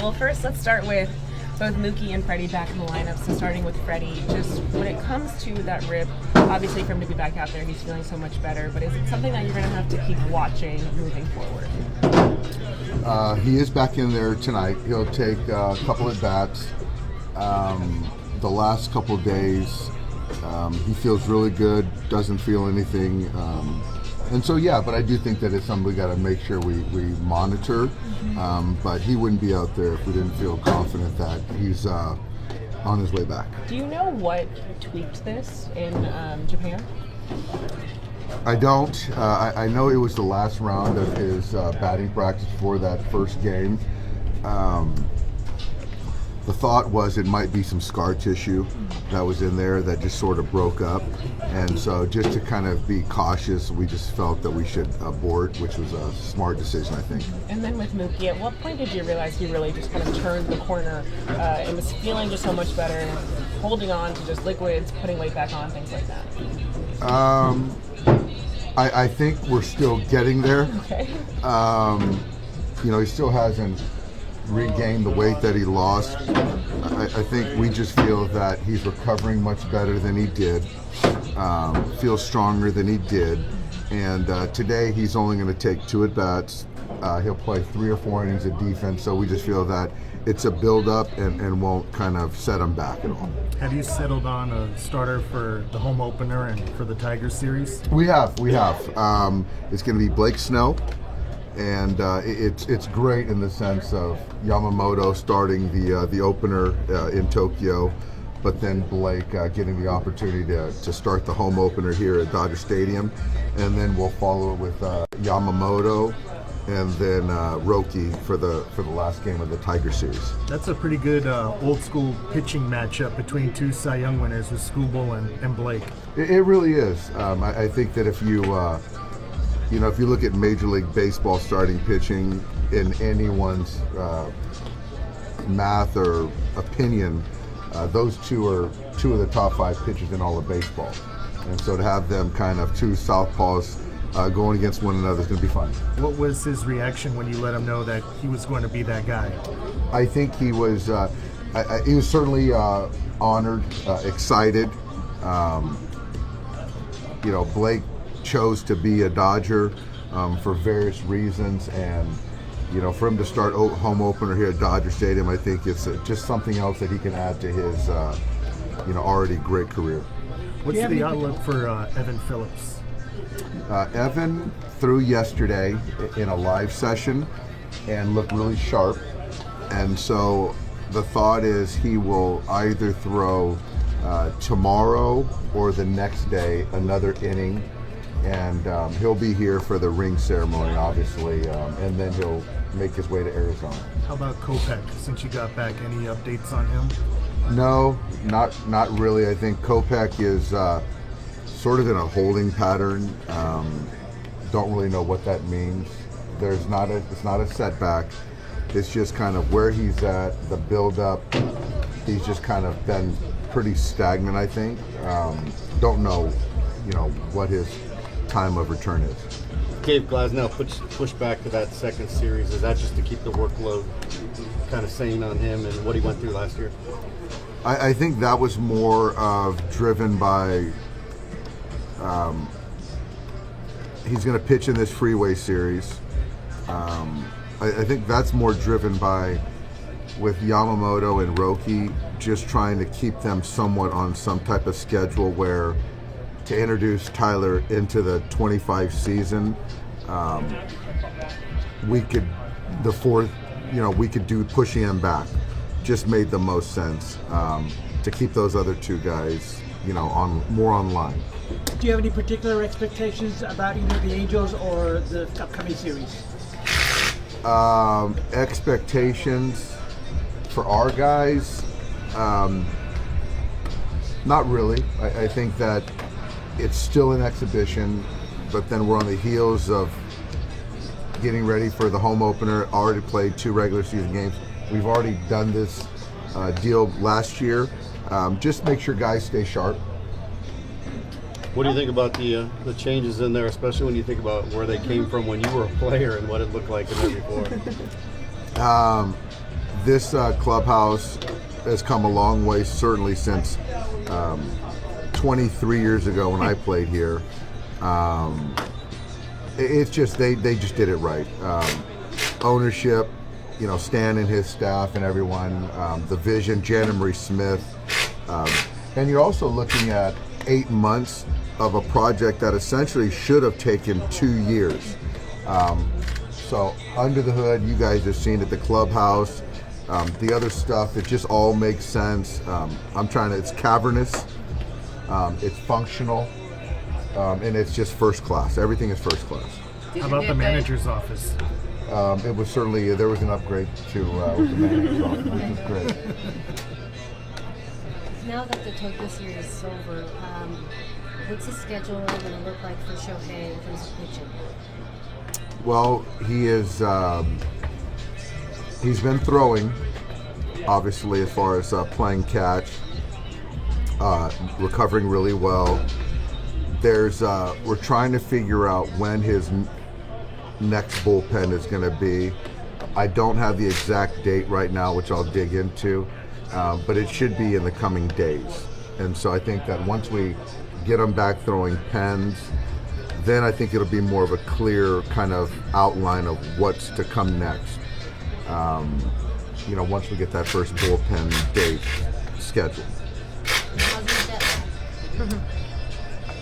Well, first, let's start with both Mookie and Freddie back in the lineup. So starting with Freddie, just when it comes to that rib, obviously for him to be back out there, he's feeling so much better. But is it something that you're going to have to keep watching moving forward? He is back in there tonight. He'll take a couple at bats. The last couple of days, he feels really good, doesn't feel anything. And so, yeah, but I do think that it's something we got to make sure we monitor. But he wouldn't be out there if we didn't feel confident that he's on his way back. Do you know what tweaked this in Japan? I don't. I know it was the last round of his batting practice before that first game. The thought was it might be some scar tissue that was in there that just sort of broke up. And so just to kind of be cautious, we just felt that we should abort, which was a smart decision, I think. And then with Mookie, at what point did you realize he really just kind of turned the corner and was feeling just so much better, holding on to just liquids, putting weight back on, things like that? I think we're still getting there. Okay. He still hasn't regained the weight that he lost. I think we just feel that he's recovering much better than he did, feels stronger than he did, and today he's only going to take 2 at-bats. He'll play 3 or 4 innings of defense, so we just feel that it's a build-up and won't kind of set him back at all. Have you settled on a starter for the home opener and for the Tigers series? We have. It's going to be Blake Snell. And it's great in the sense of Yamamoto starting the opener in Tokyo, but then Blake getting the opportunity to start the home opener here at Dodger Stadium, and then we'll follow it with Yamamoto and then Roki for the last game of the Tiger series. That's a pretty good old school pitching matchup between 2 Cy Young winners with Skubal and Blake. It really is. I think that if you if you look at Major League Baseball starting pitching in anyone's math or opinion, those 2 are 2 of the top 5 pitchers in all of baseball. And so to have them kind of 2 southpaws going against one another is going to be fun. What was his reaction when you let him know that he was going to be that guy? I think he was certainly honored, excited. Blake chose to be a Dodger for various reasons, and for him to start home opener here at Dodger Stadium, I think it's just something else that he can add to his already great career. What's the outlook for Evan Phillips? Evan threw yesterday in a live session and looked really sharp, and so the thought is he will either throw tomorrow or the next day another inning. And he'll be here for the ring ceremony, obviously, and then he'll make his way to Arizona. How about Kopech? Since you got back, any updates on him? No, not really. I think Kopech is sort of in a holding pattern. Don't really know what that means. It's not a setback. It's just kind of where he's at, the build-up. He's just kind of been pretty stagnant, I think. Don't know, what his time of return is. Gabe Glasnow pushed back to that second series. Is that just to keep the workload kind of sane on him and what he went through last year? I think that was more of driven by he's going to pitch in this Freeway series. I think that's more driven by with Yamamoto and Roki just trying to keep them somewhat on some type of schedule where to introduce Tyler into the 25 season, we could do pushing him back. Just made the most sense to keep those other 2 guys, more online. Do you have any particular expectations about either the Angels or the upcoming series? Expectations for our guys, not really. I think that it's still an exhibition, but then we're on the heels of getting ready for the home opener. Already played 2 regular season games. We've already done this deal last year. Just make sure guys stay sharp. What do you think about the changes in there, especially when you think about where they came from when you were a player and what it looked like in there before? this clubhouse has come a long way, certainly since 23 years ago when I played here. It's just they just did it right. Ownership, Stan and his staff and everyone, the vision, Jan and Marie Smith, and you're also looking at 8 months of a project that essentially should have taken 2 years. So under the hood, you guys have seen it, the clubhouse, the other stuff, it just all makes sense. It's cavernous, it's functional, and it's just first class. Everything is first class. How about the manager's office? It was certainly, there was an upgrade to with the manager's office, which was great. Now that the Tokyo series is over, what's his schedule going to look like for Shohei in terms of pitching? Well, he's been throwing, obviously, as far as playing catch, recovering really well. We're trying to figure out when his next bullpen is going to be. I don't have the exact date right now, which I'll dig into, but it should be in the coming days. And so I think that once we get him back throwing pens, then I think it'll be more of a clear kind of outline of what's to come next. Once we get that first bullpen date scheduled. How's his depth?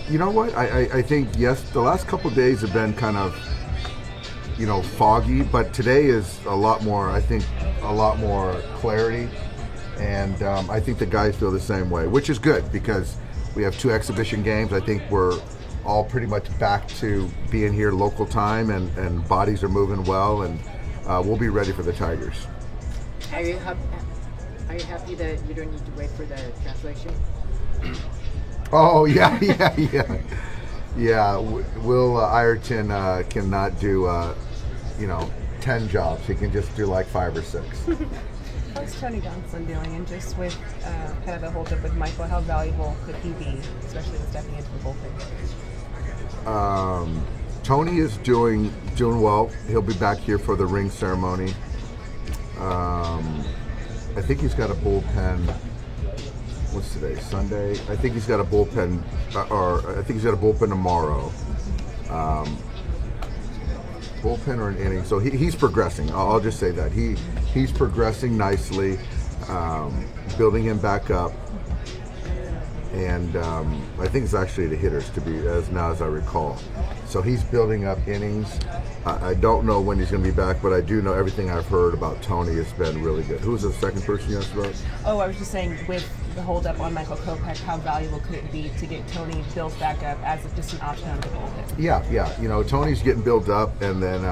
You know what? I think, yes, the last couple of days have been kind of, foggy, but today is a lot more clarity. And I think the guys feel the same way, which is good because we have 2 exhibition games. I think we're all pretty much back to being here local time, and bodies are moving well, and we'll be ready for the Tigers. Are you happy that you don't need to wait for the translation? Oh yeah. Will Ireton cannot do 10 jobs. He can just do like 5 or 6. How's Tony Gonsolin doing? And just with kind of the holdup with Michael, how valuable could he be, especially with stepping into the bullpen? Tony is doing well. He'll be back here for the ring ceremony. I think he's got a bullpen. What's today? Sunday. I think he's got a bullpen, tomorrow. Bullpen or an inning. So he's progressing. I'll just say that he's progressing nicely, building him back up. And I think it's actually the hitters as I recall. So he's building up innings. I don't know when he's going to be back, but I do know everything I've heard about Tony has been really good. Who's the second person you asked about? Oh, I was just saying, with the holdup on Michael Kopech, how valuable could it be to get Tony built back up as just an option on the bullpen? Yeah. Tony's getting built up, and then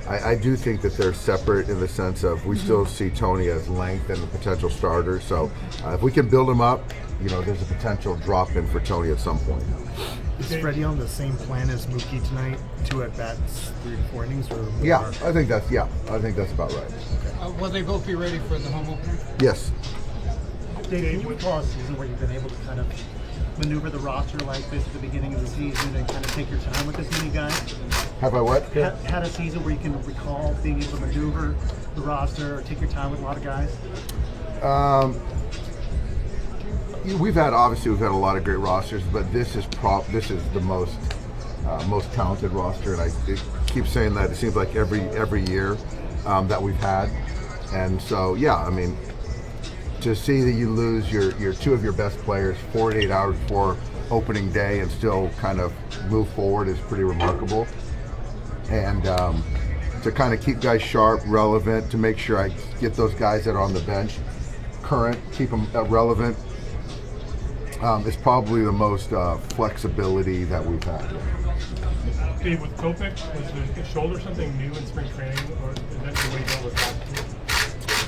I do think that they're separate in the sense of we still see Tony as length and a potential starter. So if we can build him up, there's a potential drop in for Tony at some point. Is Freddie on the same plan as Mookie tonight? 2 at bats, 3 to 4 innings, or more? Yeah, I think that's about right. Will they both be ready for the home opener? Yes. Dave, can you recall a season where you've been able to kind of maneuver the roster like this at the beginning of the season and kind of take your time with this many guys? Have I what? Had a season where you can recall being able to maneuver the roster or take your time with a lot of guys? We've had a lot of great rosters, but this is the most talented roster, and I keep saying that. It seems like every year that we've had, and so to see that you lose your 2 of your best players 48 hours before opening day and still kind of move forward is pretty remarkable, and to kind of keep guys sharp, relevant, to make sure I get those guys that are on the bench current, keep them relevant. It's probably the most flexibility that we've had. Dave, with Kopech, was the shoulder something new in spring training, or is that the way he dealt with last year?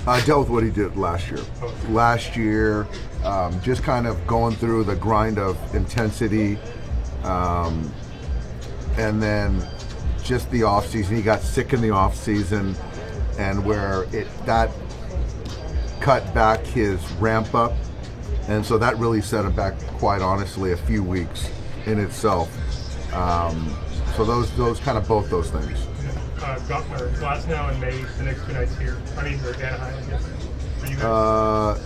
I dealt with what he did last year. Okay. Last year, just kind of going through the grind of intensity, and then just the off season. He got sick in the off season, and where that cut back his ramp up. And so that really set him back, quite honestly, a few weeks in itself. So those kind of both those things. Glass now and May the next 2 nights here. I mean, or Anaheim, I guess. For you guys.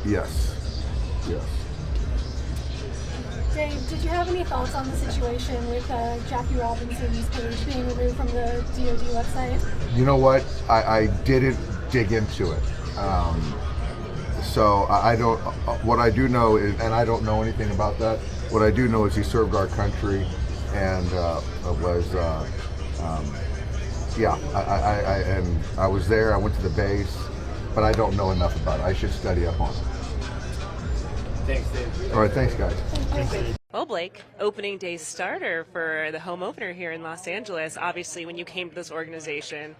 Yes. Yes. Dave, did you have any thoughts on the situation with Jackie Robinson's page being removed from the DoD website? You know what? I didn't dig into it. So I don't. What I do know is, and I don't know anything about that. What I do know is he served our country, and I was there. I went to the base, but I don't know enough about it. I should study up on it. Thanks, Dave. All right, thanks, guys. Well, Blake, opening day starter for the home opener here in Los Angeles. Obviously, when you came to this organization,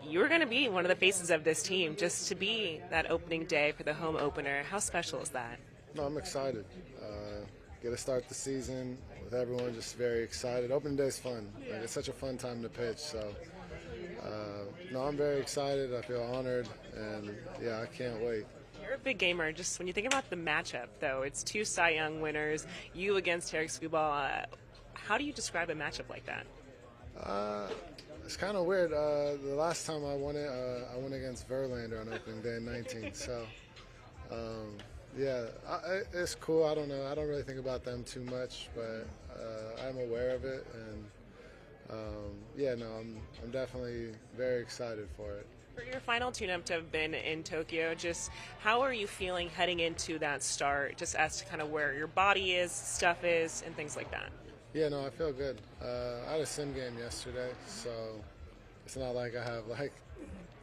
you were going to be one of the faces of this team. Just to be that opening day for the home opener, how special is that? No, I'm excited. Get to start the season with everyone just very excited. Opening day is fun. Like, it's such a fun time to pitch. So, no, I'm very excited. I feel honored, and yeah, I can't wait. You're a big gamer. Just when you think about the matchup, though, it's 2 Cy Young winners, you against Tarik Skubal. How do you describe a matchup like that? It's kind of weird. The last time I won it, I went against Verlander on opening day in 19. So, yeah, it's cool. I don't know. I don't really think about them too much, but I'm aware of it, and yeah, no, I'm definitely very excited for it. For your final tune-up to have been in Tokyo, just how are you feeling heading into that start, just as to kind of where your body is, stuff is, and things like that? Yeah, no, I feel good. I had a sim game yesterday, so it's not like I have like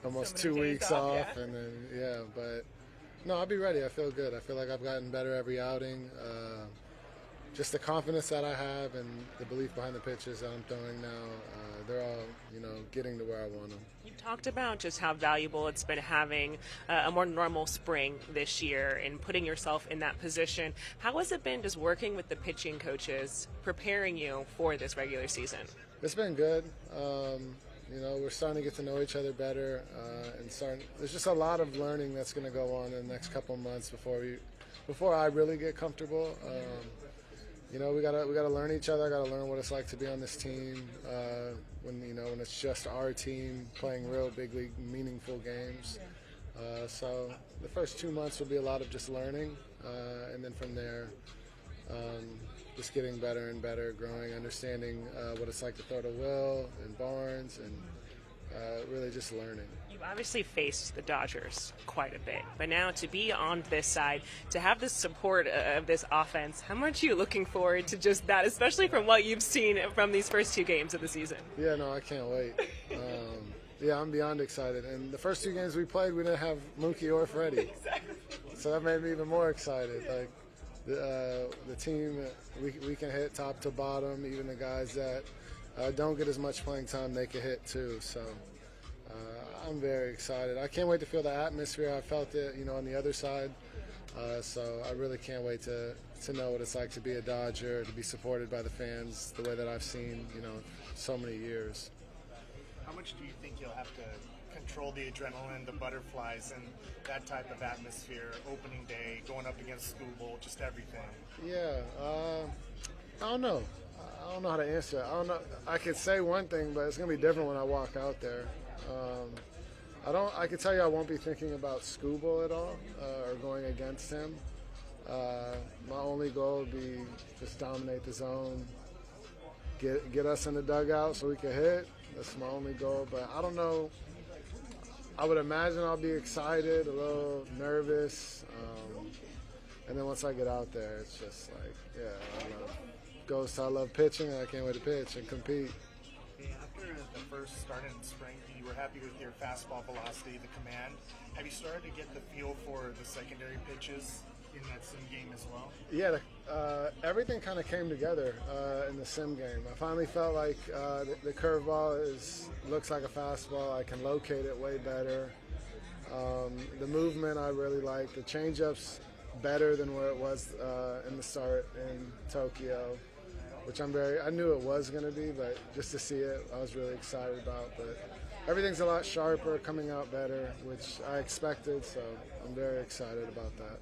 almost 2 weeks off, yeah. and then yeah, but no, I'll be ready. I feel good. I feel like I've gotten better every outing. Just the confidence that I have and the belief behind the pitches that I'm throwing now, they're all, getting to where I want them. You talked about just how valuable it's been having a more normal spring this year and putting yourself in that position. How has it been just working with the pitching coaches, preparing you for this regular season? It's been good. We're starting to get to know each other better, there's just a lot of learning that's going to go on in the next couple of months before I really get comfortable. We gotta learn each other. I gotta learn what it's like to be on this team when it's just our team playing real big league meaningful games. So the first 2 months will be a lot of just learning, and then from there, just getting better and better, growing, understanding what it's like to throw to Will and Barnes, and really just learning. You've obviously faced the Dodgers quite a bit, but now to be on this side, to have the support of this offense, how much are you looking forward to just that, especially from what you've seen from these first 2 games of the season? Yeah, no, I can't wait. Yeah, I'm beyond excited. And the first 2 games we played, we didn't have Mookie or Freddie. Exactly. So that made me even more excited. Like the team, we can hit top to bottom. Even the guys that don't get as much playing time, they can hit too. So I'm very excited. I can't wait to feel the atmosphere. I felt it, on the other side. So I really can't wait to know what it's like to be a Dodger, to be supported by the fans the way that I've seen, so many years. How much do you think you'll have to control the adrenaline, the butterflies, and that type of atmosphere, opening day, going up against School Bowl, just everything? Yeah, I don't know. I don't know how to answer that. I don't know. I could say one thing, but it's going to be different when I walk out there. I can tell you I won't be thinking about Skubal at all or going against him. My only goal would be just dominate the zone, get us in the dugout so we can hit. That's my only goal. But I don't know. I would imagine I'll be excited, a little nervous. And then once I get out there, it's just like, yeah, I love pitching, and I can't wait to pitch and compete. After the first start in spring, you were happy with your fastball velocity, the command. Have you started to get the feel for the secondary pitches in that sim game as well? Yeah, everything kind of came together in the sim game. I finally felt like the curveball looks like a fastball. I can locate it way better. The movement I really like. The changeup's better than where it was in the start in Tokyo, which I knew it was going to be, but just to see it, I was really excited about. But everything's a lot sharper, coming out better, which I expected, so I'm very excited about that.